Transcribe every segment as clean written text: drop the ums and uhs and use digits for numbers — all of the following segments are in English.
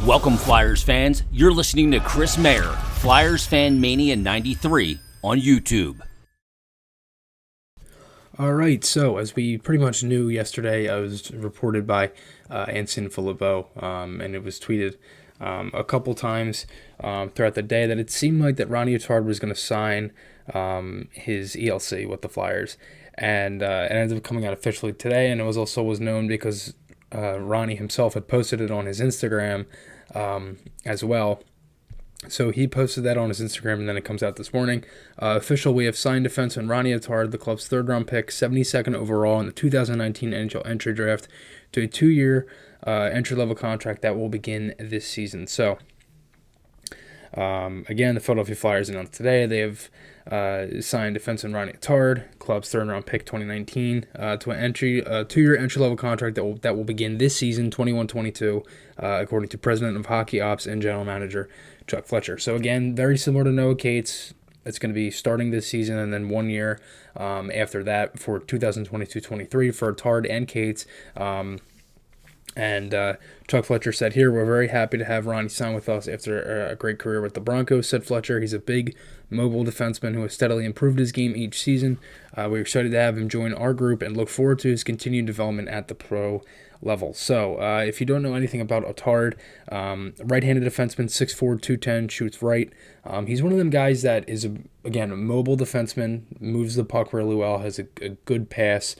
Welcome, Flyers fans. You're listening to Chris Mayer, Flyers Fan Mania 93 on YouTube. All right, so as we pretty much knew yesterday, I was reported by Anson Filippo, and it was tweeted a couple times throughout the day that it seemed like that Ronnie Attard was going to sign his ELC with the Flyers, and it ended up coming out officially today, and it was known because Ronnie himself had posted it on his Instagram as well. So he posted that on his Instagram, and then it comes out this morning. Official, we have signed defenseman Ronnie Attard, the club's third-round pick, 72nd overall in the 2019 NHL entry draft, to a 2-year entry-level contract that will begin this season. So, again, the Philadelphia Flyers announced today they have signed defenseman Ronnie Attard, club's third-round pick 2019, to a 2-year entry-level contract that will begin this season, 21-22, according to President of Hockey Ops and General Manager Chuck Fletcher. So again, very similar to Noah Cates. It's going to be starting this season and then 1 year after that for 2022-23 for Attard and Cates. And Chuck Fletcher said here, we're very happy to have Ronnie sign with us after a great career with the Broncos, said Fletcher. He's a big, mobile defenseman who has steadily improved his game each season. We're excited to have him join our group and look forward to his continued development at the pro level. So if you don't know anything about Attard, right-handed defenseman, 6'4", 210, shoots right. He's one of them guys that is, again, a mobile defenseman, moves the puck really well, has a good pass,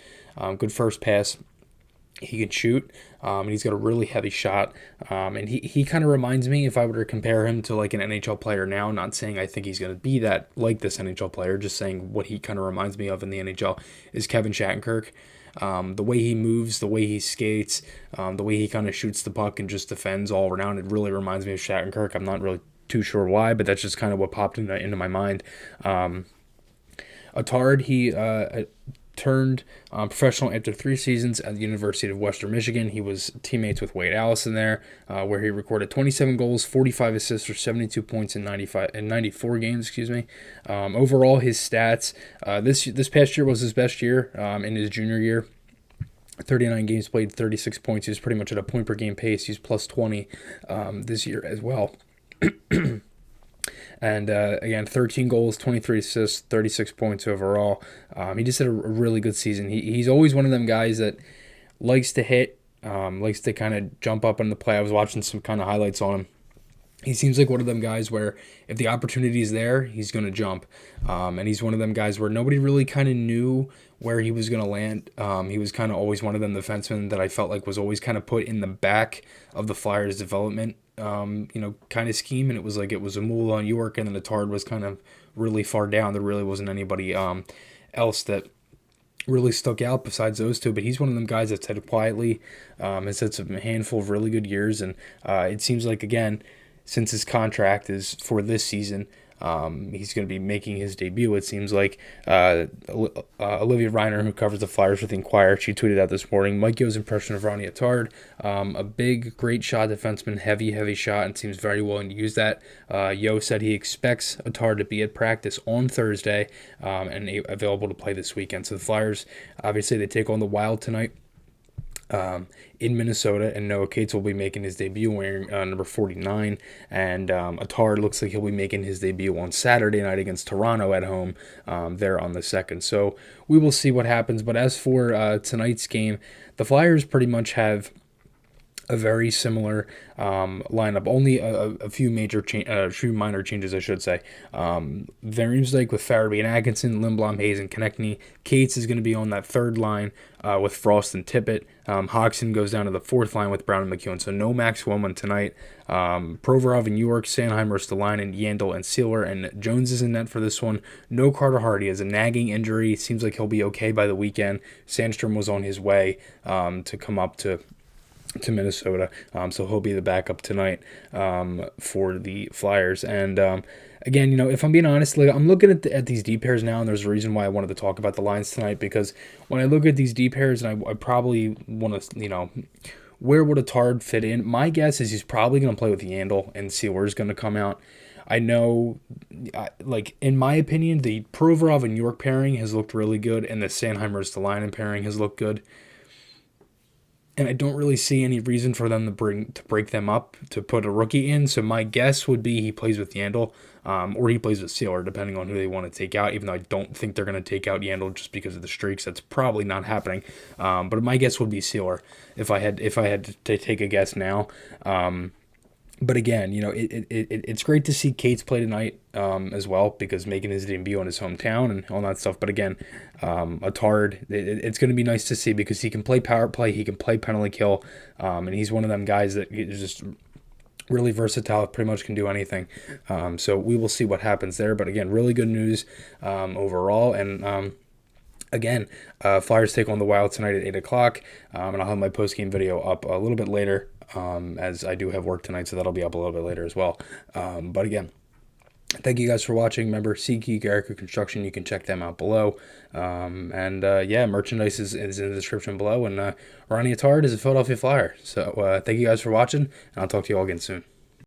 good first pass. He can shoot, and he's got a really heavy shot, and he kind of reminds me, if I were to compare him to like an NHL player now, not saying I think he's going to be that like this NHL player, just saying what he kind of reminds me of in the NHL is Kevin Shattenkirk. The way he moves, the way he skates, the way he kind of shoots the puck and just defends all around, it really reminds me of Shattenkirk. I'm not really too sure why, but that's just kind of what popped into my mind. Attard, he turned professional after 3 seasons at the University of Western Michigan. He was teammates with Wade Allison there, where he recorded 27 goals, 45 assists for 72 points in 94 games. Overall, his stats this past year was his best year in his junior year. 39 games played, 36 points. He was pretty much at a point per game pace. He's plus 20 this year as well. And again, 13 goals, 23 assists, 36 points overall. He just had a really good season. He's always one of them guys that likes to hit, likes to kind of jump up in the play. I was watching some kind of highlights on him. He seems like one of them guys where if the opportunity is there, he's going to jump. And he's one of them guys where nobody really kind of knew where he was going to land. He was kind of always one of them defensemen that I felt like was always kind of put in the back of the Flyers' development kind of scheme, and it was a move on York, and then Attard was kind of really far down. There really wasn't anybody else that really stuck out besides those two, but he's one of them guys that's had quietly, has had a handful of really good years, and it seems like, again, since his contract is for this season, he's going to be making his debut. It seems like Olivia Reiner, who covers the Flyers with the Inquirer, she tweeted out this morning, Mike Yo's impression of Ronnie Attard, a big, great shot defenseman, heavy shot, and seems very willing to use that. Yo said he expects Attard to be at practice on Thursday and available to play this weekend. So the Flyers, obviously, they take on the Wild tonight in Minnesota, and Noah Cates will be making his debut wearing number 49, and Attard looks like he'll be making his debut on Saturday night against Toronto at home there on the 2nd. So we will see what happens, but as for tonight's game, the Flyers pretty much have a very similar lineup, only a few few minor changes, I should say. Very like with Farabee and Atkinson, Lindblom, Hayes, and Konechny. Cates is going to be on that third line with Frost and Tippett. Hodgson goes down to the fourth line with Brown and McEwen. So no Max Woman tonight. Provorov and York, Sanheimer, Stalainen, Yandel, and Sealer, and Jones is in net for this one. No Carter Hart. He has a nagging injury. Seems like he'll be okay by the weekend. Sandstrom was on his way to come up to Minnesota, so he'll be the backup tonight for the Flyers. And again, if I'm being honest, I'm looking at these D pairs now, and there's a reason why I wanted to talk about the lines tonight, because when I look at these D pairs, and I probably want to, where would Attard fit in? My guess is he's probably going to play with Yandel, and Sealer's going to come out. I know, in my opinion, the Provorov and York pairing has looked really good, and the Sanheimer-Stalainen pairing has looked good. and I don't really see any reason for them to break them up to put a rookie in. So my guess would be he plays with Yandle, or he plays with Sealer, depending on who they want to take out. Even though I don't think they're going to take out Yandle just because of the streaks, that's probably not happening. But my guess would be Sealer if I had to take a guess now. But again, it's great to see Cates play tonight as well, because making his debut on his hometown and all that stuff. But again, Attard, it's going to be nice to see, because he can play power play, he can play penalty kill, and he's one of them guys that is just really versatile, pretty much can do anything. So we will see what happens there. But again, really good news overall. And again, Flyers take on the Wild tonight at 8 o'clock, and I'll have my post-game video up a little bit later, as I do have work tonight, so that'll be up a little bit later as well. But again, thank you guys for watching. Remember, SeatGeek, Garrett Group Construction, you can check them out below. Merchandise is in the description below, and Ronnie Attard is a Philadelphia Flyer. So thank you guys for watching, and I'll talk to you all again soon.